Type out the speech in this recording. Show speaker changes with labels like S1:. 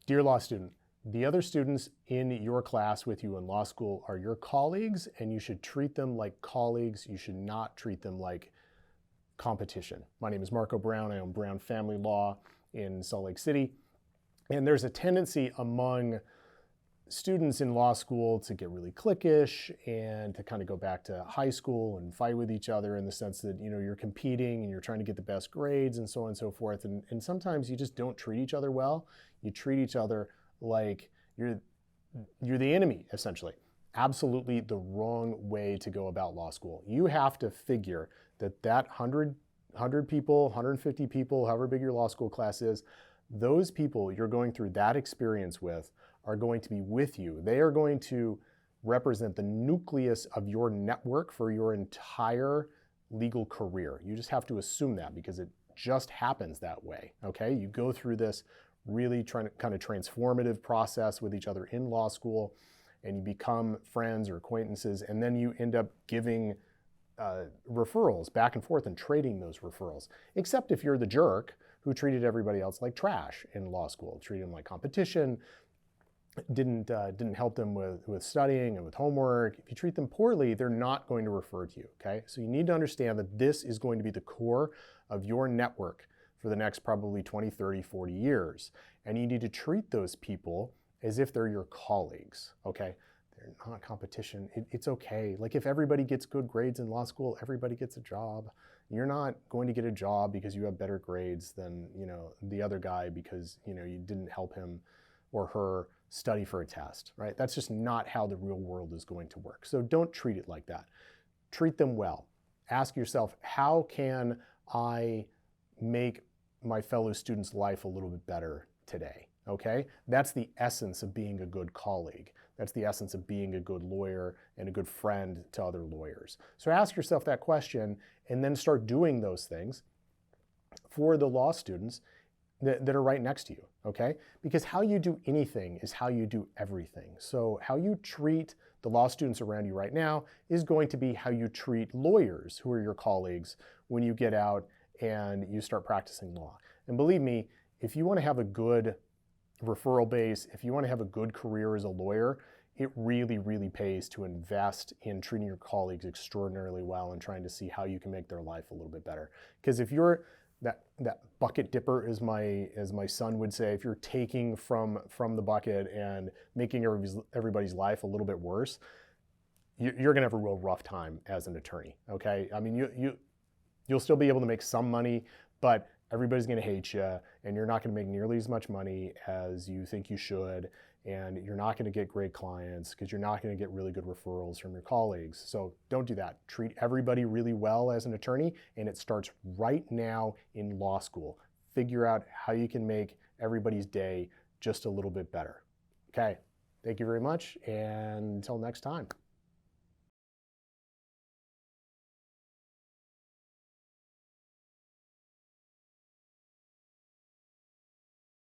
S1: Dear law student, the other students in your class with you in law school are your colleagues, and you should treat them like colleagues. You should not treat them like competition. My name is Marco Brown. I own Brown Family Law in Salt Lake City. And there's a tendency among students in law school to get really cliquish and to kind of go back to high school and fight with each other in the sense that, you're competing and you're trying to get the best grades and so on and so forth. And sometimes you just don't treat each other well. You treat each other like you're the enemy, essentially. Absolutely the wrong way to go about law school. You have to figure that 100 people, 150 people, however big your law school class is, those people you're going through that experience with are going to be with you. They are going to represent the nucleus of your network for your entire legal career. You just have to assume that because it just happens that way, okay? You go through this really kind of transformative process with each other in law school, and you become friends or acquaintances, and then you end up giving referrals back and forth and trading those referrals. Except if you're the jerk who treated everybody else like trash in law school, treated them like competition, didn't help them with studying and with homework. If you treat them poorly, they're not going to refer to you, okay? So you need to understand that this is going to be the core of your network for the next probably 20, 30, 40 years. And you need to treat those people as if they're your colleagues, okay? They're not competition. It's okay. Like if everybody gets good grades in law school, everybody gets a job. You're not going to get a job because you have better grades than, the other guy because, you didn't help him or her study for a test, right? That's just not how the real world is going to work. So don't treat it like that. Treat them well. Ask yourself, how can I make my fellow students' life a little bit better today? Okay? That's the essence of being a good colleague. That's the essence of being a good lawyer and a good friend to other lawyers. So ask yourself that question and then start doing those things for the law students that are right next to you, okay? Because how you do anything is how you do everything. So how you treat the law students around you right now is going to be how you treat lawyers who are your colleagues when you get out and you start practicing law. And believe me, if you want to have a good referral base, if you want to have a good career as a lawyer, it really, really pays to invest in treating your colleagues extraordinarily well and trying to see how you can make their life a little bit better. Because if you're that bucket dipper, as my son would say, if you're taking from the bucket and making everybody's life a little bit worse, you're gonna have a real rough time as an attorney, okay? I mean, you'll still be able to make some money, but everybody's gonna hate you, and you're not gonna make nearly as much money as you think you should, and you're not gonna get great clients because you're not gonna get really good referrals from your colleagues. So don't do that. Treat everybody really well as an attorney, and it starts right now in law school. Figure out how you can make everybody's day just a little bit better. Okay, thank you very much, and until next time.